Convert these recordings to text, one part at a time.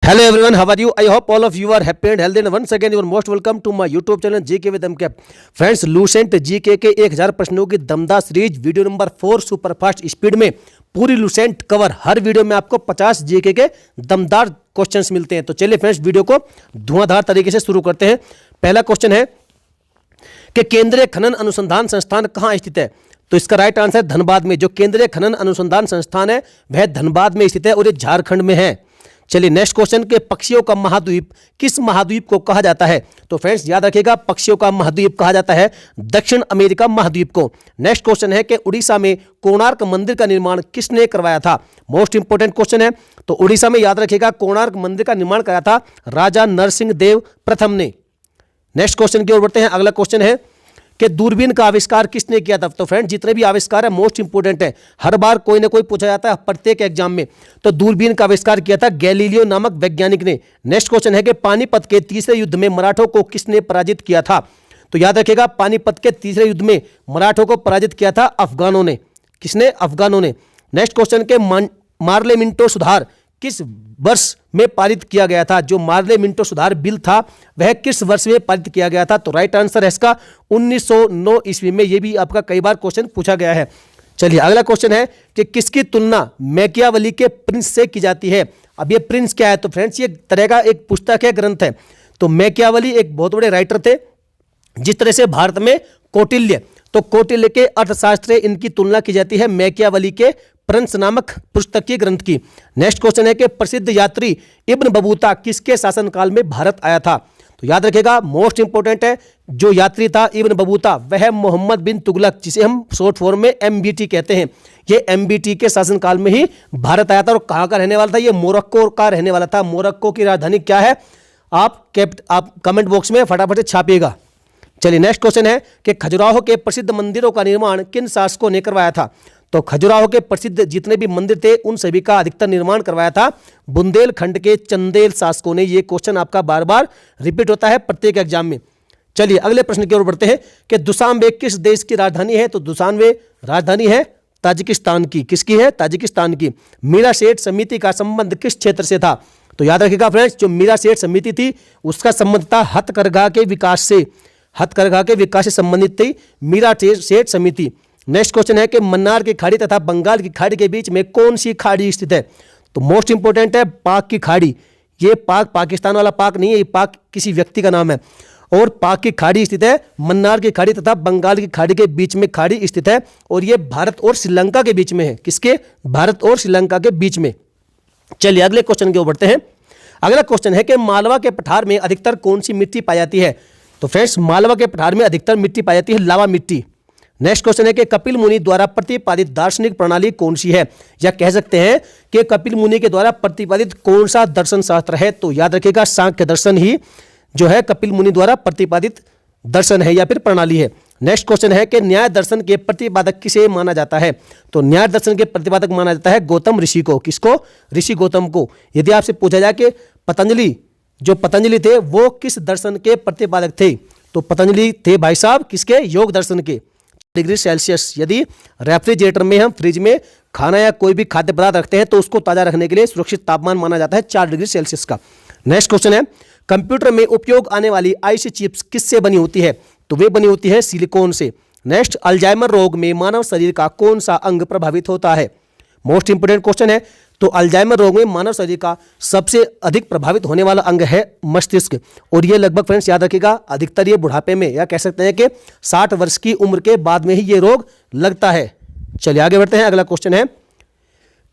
Hello everyone, how are you? I hope all of you are happy and healthy and once again you are most welcome to my YouTube channel GK with MK. Friends, Lucent GK के 1000 प्रश्नों की दमदार series video number 4 superfast speed में पूरी Lucent cover. हर video में आपको 50 GK के दमदार क्वेश्चंस मिलते हैं। तो चलिए फ्रेंड्स, वीडियो को धुआंधार तरीके से शुरू करते हैं। पहला क्वेश्चन है कि केंद्रीय खनन अनुसंधान संस्थान कहाँ स्थित है? तो इसका राइट आंसर धनबाद में। जो केंद्रीय खनन अनुसंधान संस्थान है वह धनबाद में स्थित है और ये झारखंड में है। चलिए नेक्स्ट क्वेश्चन के पक्षियों का महाद्वीप किस महाद्वीप को कहा जाता है? तो फ्रेंड्स याद रखिएगा, पक्षियों का महाद्वीप कहा जाता है दक्षिण अमेरिका महाद्वीप को। नेक्स्ट क्वेश्चन है कि उड़ीसा में कोणार्क मंदिर का निर्माण किसने करवाया था? मोस्ट इंपोर्टेंट क्वेश्चन है। तो उड़ीसा में याद रखिएगा, कोणार्क मंदिर का निर्माण कराया था राजा नरसिंह देव प्रथम ने। नेक्स्ट क्वेश्चन की ओर बढ़ते हैं। अगला क्वेश्चन है कि दूरबीन का आविष्कार किसने किया था? तो फ्रेंड जितने भी आविष्कार है मोस्ट इंपोर्टेंट है, हर बार कोई ना कोई पूछा जाता है प्रत्येक एग्जाम में। तो दूरबीन का आविष्कार किया था गैलीलियो नामक वैज्ञानिक ने। नेक्स्ट क्वेश्चन है कि पानीपत के तीसरे युद्ध में मराठों को किसने पराजित किया था? तो याद रखिएगा, पानीपत के तीसरे युद्ध में मराठों को पराजित किया था अफगानों ने। किसने? अफगानों ने। नेक्स्ट क्वेश्चन के मार्ले मिंटो सुधार किस वर्ष में पारित किया गया था? जो मार्ले मिंटो सुधार बिल था वह किस वर्ष में पारित किया गया था? तो राइट आंसर है इसका 1909 ईस्वी में। यह भी आपका कई बार क्वेश्चन पूछा गया है। चलिए अगला क्वेश्चन है कि किसकी तुलना मैकियावेली के प्रिंस से की जाती है? अब ये प्रिंस क्या है? तो फ्रेंड्स ये तरह का एक पुस्तक है, ग्रंथ है। तो मैकियावेली एक बहुत बड़े राइटर थे। जिस तरह से भारत में कौटिल्य, तो कौटिल्य के अर्थशास्त्र इनकी तुलना की जाती है मैकियावेली के प्रिंस नामक पुस्तक की ग्रंथ की। नेक्स्ट क्वेश्चन है कि प्रसिद्ध यात्री इब्न बतूता किसके शासनकाल में भारत आया था? तो याद रखिएगा, मोस्ट इंपोर्टेंट है, जो यात्री था इब्न बतूता वह मोहम्मद बिन तुगलक, जिसे हम शॉर्ट फॉर्म में MBT कहते हैं, ये MBT के शासनकाल में ही भारत आया था। और कहाँ का रहने वाला था? ये मोरक्को का रहने वाला था। मोरक्को की राजधानी क्या है? आप कमेंट बॉक्स में फटाफट से छापिएगा। चलिए नेक्स्ट क्वेश्चन है कि खजुराहो के प्रसिद्ध मंदिरों का निर्माण किन शासकों ने करवाया था? तो खजुराहो के प्रसिद्ध जितने भी मंदिर थे उन सभी का अधिकतर निर्माण करवाया था बुंदेलखंड के चंदेल शासकों ने। ये क्वेश्चन आपका बार बार रिपीट होता है प्रत्येक एग्जाम में। चलिए अगले प्रश्न की ओर बढ़ते हैं कि दुशांबे किस देश की राजधानी है? तो दुशांबे राजधानी है ताजिकिस्तान की। किसकी है? ताजिकिस्तान की। मीरा सेठ समिति का संबंध किस क्षेत्र से था? तो याद रखिएगा फ्रेंड्स, जो मीरा सेठ समिति थी उसका संबंध था हथकरघा के विकास से। हथकरघा के विकास से संबंधित थी मीरा सेठ समिति। नेक्स्ट क्वेश्चन है कि मन्नार की खाड़ी तथा बंगाल की खाड़ी के बीच में कौन सी खाड़ी स्थित है? तो मोस्ट इंपोर्टेंट है पाक की खाड़ी। ये पाक पाकिस्तान वाला पाक नहीं है, ये पाक किसी व्यक्ति का नाम है। और पाक की खाड़ी स्थित है मन्नार की खाड़ी तथा बंगाल की खाड़ी के बीच में खाड़ी स्थित है और ये भारत और श्रीलंका के बीच में है। किसके? भारत और श्रीलंका के बीच में। चलिए अगले क्वेश्चन की ओर बढ़ते हैं। अगला क्वेश्चन है कि मालवा के पठार में अधिकतर कौन सी मिट्टी पाई जाती है? तो फ्रेंड्स मालवा के पठार में अधिकतर मिट्टी पाई जाती है लावा मिट्टी। नेक्स्ट क्वेश्चन है कि कपिल मुनि द्वारा प्रतिपादित दार्शनिक प्रणाली कौन सी है? या कह सकते हैं कि कपिल मुनि के द्वारा प्रतिपादित कौन सा दर्शन शास्त्र है? तो याद रखिएगा, सांख्य दर्शन ही जो है कपिल मुनि द्वारा प्रतिपादित दर्शन है या फिर प्रणाली है। नेक्स्ट क्वेश्चन है कि न्याय दर्शन के प्रतिपादक किसे माना जाता है? तो न्याय दर्शन के प्रतिपादक माना जाता है गौतम ऋषि को। किसको? ऋषि गौतम को। यदि आपसे पूछा जाए कि पतंजलि थे वो किस दर्शन के प्रतिपादक थे? तो पतंजलि थे भाई साहब किसके? योग दर्शन के। डिग्री सेल्सियस, यदि रेफ्रिजरेटर में हम फ्रिज में खाना या कोई भी खाद्य पदार्थ रखते हैं तो उसको ताजा रखने के लिए सुरक्षित तापमान माना जाता है 4 डिग्री सेल्सियस का। नेक्स्ट क्वेश्चन है कंप्यूटर में उपयोग आने वाली आईसी चिप्स किससे बनी होती है? तो वे बनी होती है सिलिकॉन से। नेक्स्ट, अल्जाइमर रोग में मानव शरीर का कौन सा अंग प्रभावित होता है? मोस्ट इंपोर्टेंट क्वेश्चन है। तो अल्जाइमर रोग में मानव शरीर का सबसे अधिक प्रभावित होने वाला अंग है मस्तिष्क। और ये लगभग फ्रेंड्स याद रखिएगा, अधिकतर ये बुढ़ापे में या कह सकते हैं कि 60 वर्ष की उम्र के बाद में ही ये रोग लगता है। चलिए आगे बढ़ते हैं। अगला क्वेश्चन है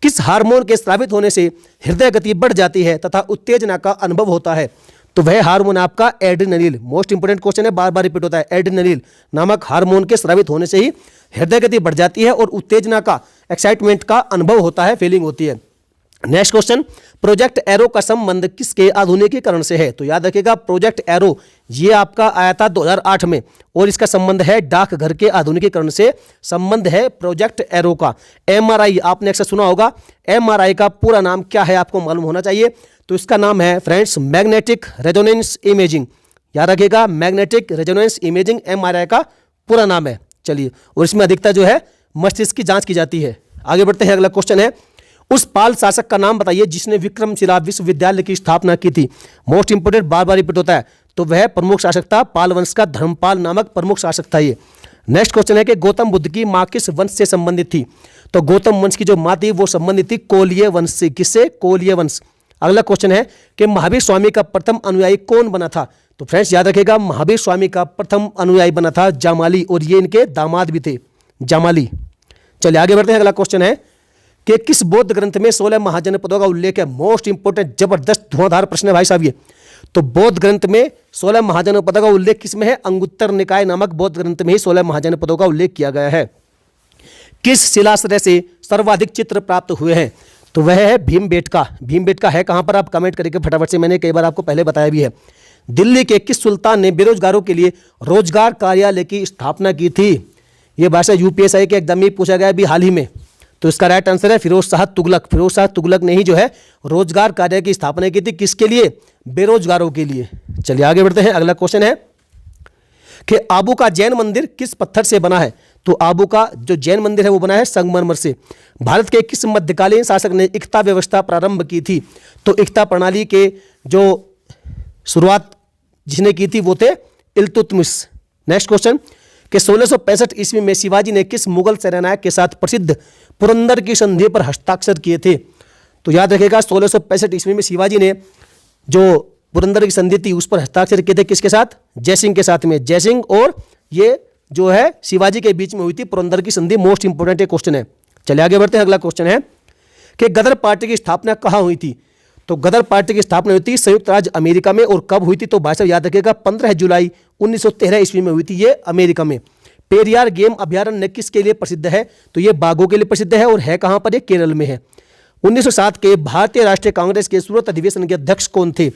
किस हार्मोन के स्रावित होने से हृदय गति बढ़ जाती है तथा उत्तेजना का अनुभव होता है? तो वह हार्मोन आपका एड्रेनलिन। मोस्ट इंपोर्टेंट क्वेश्चन है, बार बार रिपीट होता है। एड्रेनलिन नामक हार्मोन के स्रावित होने से ही हृदय गति बढ़ जाती है और उत्तेजना का, एक्साइटमेंट का अनुभव होता है, फीलिंग होती है। नेक्स्ट क्वेश्चन, प्रोजेक्ट एरो का संबंध किसके आधुनिकीकरण से है? तो याद रखिएगा, प्रोजेक्ट एरो ये आपका आया था 2008 में और इसका संबंध है डाकघर के आधुनिकीकरण से संबंध है प्रोजेक्ट एरो का। MRI आपने अक्सर सुना होगा। MRI का पूरा नाम क्या है आपको मालूम होना चाहिए। तो इसका नाम है फ्रेंड्स मैग्नेटिक रेजोनेंस इमेजिंग। याद रखिएगा, मैग्नेटिक रेजोनेंस इमेजिंग MRI का पूरा नाम है। चलिए, और इसमें अधिकतर जो है मस्तिष्क की जांच की जाती है। आगे बढ़ते हैं। अगला क्वेश्चन है उस पाल शासक का नाम बताइए जिसने विक्रमशिला विश्वविद्यालय की स्थापना की थी। मोस्ट इंपोर्टेंट, बार बार रिपीट होता है। तो वह प्रमुख शासक था, पाल वंश का धर्मपाल नामक प्रमुख शासक था ये। नेक्स्ट क्वेश्चन है कि गौतम बुद्ध की मां किस वंश से संबंधित थी। तो गौतम वंश की जो मां थी वो संबंधित थी कोलीय वंश से। किससे? कोलीय वंश। अगला क्वेश्चन है कि महावीर स्वामी का प्रथम अनुयायी कौन बना था। तो फ्रेंड्स याद रखिएगा, महावीर स्वामी का प्रथम अनुयायी बना था जामाली, और ये इनके दामाद भी थे, जामाली। चलिए आगे बढ़ते हैं। अगला क्वेश्चन है कि किस बौद्ध ग्रंथ में 16 महाजनपदों का उल्लेख है। मोस्ट इंपोर्टेंट, जबरदस्त धुआंधार प्रश्न है भाई साहब ये। तो बौद्ध ग्रंथ में 16 महाजनपदों का उल्लेख किसमें है? अंगुत्तर निकाय नामक बौद्ध ग्रंथ में ही 16 महाजनपदों का उल्लेख किया गया है। किस शिलाश्रय से सर्वाधिक चित्र प्राप्त हुए हैं? तो वह है भीमबेटका। भीमबेटका है कहां पर? आप कमेंट करके फटाफट से, मैंने कई बार आपको पहले बताया भी है। दिल्ली के किस सुल्तान ने बेरोजगारों के लिए रोजगार कार्यालय की स्थापना की थी? यह भाषा यूपीएससी के एग्जाम में पूछा गया अभी हाल ही में। तो इसका राइट आंसर है फिरोज शाह तुगलक। फिरोज शाह तुगलक ने ही जो है रोजगार कार्य की स्थापना की थी। किसके लिए? बेरोजगारों के लिए। चलिए आगे बढ़ते हैं। अगला क्वेश्चन है कि आबू का जैन मंदिर किस पत्थर से बना है। तो आबू का जो जैन मंदिर है वो बना है संगमरमर से। भारत के किस मध्यकालीन शासक ने इक्ता व्यवस्था प्रारंभ की थी। तो इक्ता प्रणाली के जो शुरुआत जिसने की थी वो थे इल्तुतमिश। नेक्स्ट क्वेश्चन कि 1665 ईस्वी में शिवाजी ने किस मुगल सेनानायक के साथ प्रसिद्ध पुरंदर की संधि पर हस्ताक्षर किए थे। तो याद रखिएगा 1665 ईस्वी में शिवाजी ने जो पुरंदर की संधि थी उस पर हस्ताक्षर किए थे। किसके साथ? जयसिंह के साथ में। जयसिंह और ये जो है शिवाजी के बीच में हुई थी पुरंदर की संधि। मोस्ट इंपोर्टेंट क्वेश्चन है। चलिए आगे बढ़ते हैं। अगला क्वेश्चन है कि गदर पार्टी की स्थापना कहाँ हुई थी। तो गदर पार्टी की स्थापना हुई थी संयुक्त राज्य अमेरिका में। और कब हुई थी? तो भाई साहब याद रखिएगा 15 जुलाई 1913 ईस्वी में हुई थी ये अमेरिका में। पेरियार गेम अभ्यारण्य किसके लिए प्रसिद्ध है? तो ये बाघों के लिए प्रसिद्ध है। और है कहां पर? ये केरल में है। 1907 के भारतीय राष्ट्रीय कांग्रेस के सूरत अधिवेशन के अध्यक्ष कौन थे?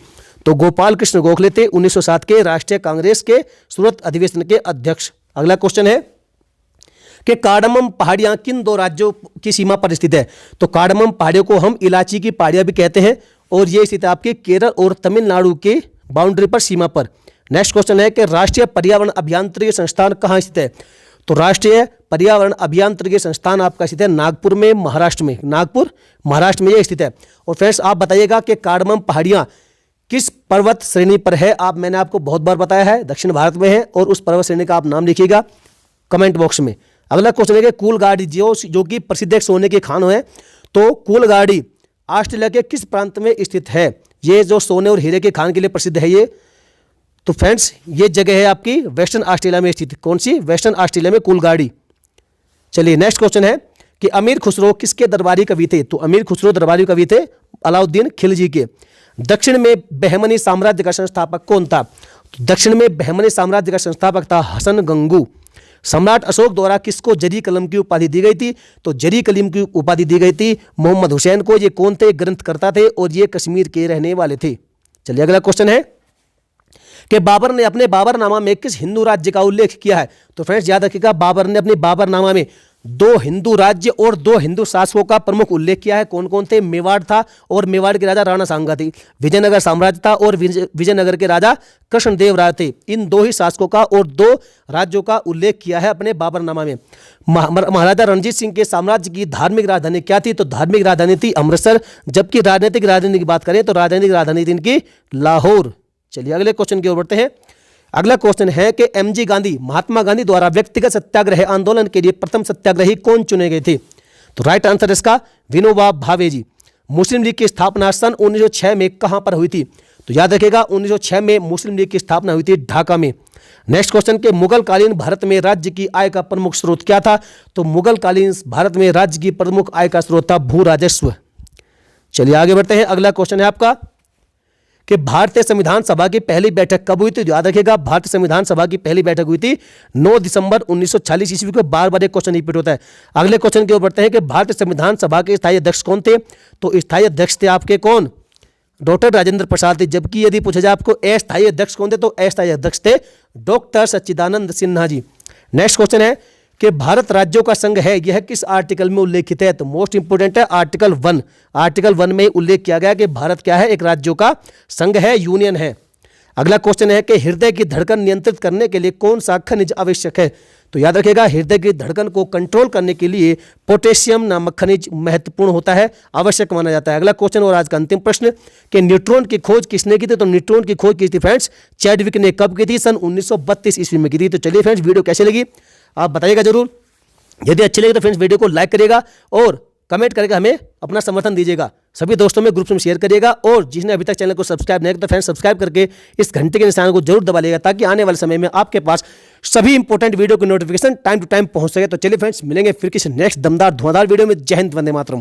तो गोपाल कृष्ण गोखले थे 1907 के राष्ट्रीय कांग्रेस के सूरत अधिवेशन के अध्यक्ष। अगला क्वेश्चन है कि कार्डमम पहाड़ियां किन दो राज्यों की सीमा पर स्थित है। तो कार्डमम पहाड़ियों को हम इलायची की पहाड़ियां भी कहते हैं, और ये स्थित है आपके केरल और तमिलनाडु के बाउंड्री पर, सीमा पर। नेक्स्ट क्वेश्चन है कि राष्ट्रीय पर्यावरण अभियांत्रिकी संस्थान कहाँ स्थित है। तो राष्ट्रीय पर्यावरण अभियांत्रिकी संस्थान आपका स्थित है नागपुर में, महाराष्ट्र में। नागपुर महाराष्ट्र में ये स्थित है। और फ्रेंड्स आप बताइएगा कि कार्डमम पहाड़ियाँ किस पर्वत श्रेणी पर है। मैंने आपको बहुत बार बताया है दक्षिण भारत में है, और उस पर्वत श्रेणी का आप नाम लिखिएगा कमेंट बॉक्स में। अगला क्वेश्चन है कि कूलगाड़ी जो कि प्रसिद्ध एक सोने की खान है। तो कूलगाड़ी ऑस्ट्रेलिया के किस प्रांत में स्थित है। ये जो सोने और हीरे के खान के लिए प्रसिद्ध है ये। तो फ्रेंड्स ये जगह है आपकी वेस्टर्न ऑस्ट्रेलिया में स्थित। कौन सी? वेस्टर्न ऑस्ट्रेलिया में कूलगाड़ी। चलिए नेक्स्ट क्वेश्चन है कि अमीर खुसरो किसके दरबारी कवि थे। तो अमीर खुसरो दरबारी कवि थे अलाउद्दीन खिलजी के। दक्षिण में बहमनी साम्राज्य का संस्थापक कौन था। तो दक्षिण में बहमनी साम्राज्य का संस्थापक था हसन गंगू। सम्राट अशोक द्वारा किसको जरी कलम की उपाधि दी गई थी। तो जरी कलम की उपाधि दी गई थी मोहम्मद हुसैन को। ये कौन थे? ग्रंथकर्ता थे, और ये कश्मीर के रहने वाले थे। चलिए अगला क्वेश्चन है कि बाबर ने अपने बाबरनामा में किस हिंदू राज्य का उल्लेख किया है। तो फ्रेंड्स याद रखिएगा बाबर ने अपने बाबरनामा में 2 हिंदू राज्य और 2 हिंदू शासकों का प्रमुख उल्लेख किया है। कौन कौन थे? मेवाड़ था, और मेवाड़ के राजा राणा सांगा थी। विजयनगर साम्राज्य था, और विजयनगर के राजा कृष्णदेव राय थे। इन 2 ही शासकों का और 2 राज्यों का उल्लेख किया है अपने बाबरनामा में। महाराजा रणजीत सिंह के साम्राज्य की धार्मिक राजधानी क्या थी। तो धार्मिक राजधानी थी अमृतसर। जबकि राजनीतिक राजधानी की बात करें तो राजनीतिक राजधानी थी इनकी लाहौर। चलिए अगले क्वेश्चन की ओर बढ़ते हैं। अगला क्वेश्चन है कि एमजी गांधी, महात्मा गांधी द्वारा व्यक्तिगत सत्याग्रह आंदोलन के लिए प्रथम सत्याग्रही कौन चुने गए थे। तो राइट आंसर इसका विनोबा भावे जी। मुस्लिम लीग की स्थापना सन 1906 में कहां पर हुई थी। तो याद रखिएगा 1906 में मुस्लिम लीग की स्थापना हुई थी ढाका में। नेक्स्ट क्वेश्चन के मुगल कालीन भारत में राज्य की आय का प्रमुख स्रोत क्या था। तो मुगल कालीन भारत में राज्य की प्रमुख आय का स्रोत था भू राजस्व। चलिए आगे बढ़ते हैं। अगला क्वेश्चन है आपका कि भारतीय संविधान सभा की पहली बैठक कब हुई थी। याद रखिएगा भारतीय संविधान सभा की पहली बैठक हुई थी 9 दिसंबर 1940 ईस्वी को। बार बार एक क्वेश्चन रिपीट होता है। अगले क्वेश्चन की ओर बढ़ते हैं कि भारतीय संविधान सभा के स्थायी अध्यक्ष कौन थे। तो स्थायी अध्यक्ष थे आपके कौन? डॉक्टर राजेंद्र प्रसाद थे। जबकि यदि पूछा जाए आपको अस्थायी अध्यक्ष कौन थे, तो अस्थायी अध्यक्ष थे डॉक्टर सच्चिदानंद सिन्हा जी। नेक्स्ट क्वेश्चन है कि भारत राज्यों का संघ है, यह किस आर्टिकल में उल्लेखित है। तो मोस्ट इंपोर्टेंट है आर्टिकल 1। आर्टिकल 1 में उल्लेख किया गया कि भारत क्या है? एक राज्यों का संघ है, यूनियन है। अगला क्वेश्चन है कि हृदय की धड़कन नियंत्रित करने के लिए कौन सा खनिज आवश्यक है। तो याद रखिएगा, हृदय की धड़कन को कंट्रोल करने के लिए पोटेशियम नामक खनिज महत्वपूर्ण होता है, आवश्यक माना जाता है। अगला क्वेश्चन और आज का अंतिम प्रश्न कि न्यूट्रॉन की खोज किसने की थी? तो न्यूट्रॉन की खोज की थी फ्रेंड्स चैडविक ने। कब की थी? सन 1932 ईस्वी में की थी। तो चलिए फ्रेंड्स, वीडियो कैसे लगी आप बताइएगा जरूर। यदि अच्छी लगी तो फ्रेंड्स वीडियो को लाइक करिएगा और कमेंट करके हमें अपना समर्थन दीजिएगा। सभी दोस्तों में ग्रुप्स में शेयर करिएगा और जिसने अभी तक चैनल को सब्सक्राइब नहीं किया तो फ्रेंड्स सब्सक्राइब करके इस घंटे के निशान को जरूर दबा लीजिएगा, ताकि आने वाले समय में आपके पास सभी इंपॉर्टेंट वीडियो की नोटिफिकेशन टाइम टू टाइम पहुंच सके। तो चलिए फ्रेंड्स, मिलेंगे फिर किसी नेक्स्ट दमदार धुआंधार वीडियो में। जय हिंद, वंदे मातरम।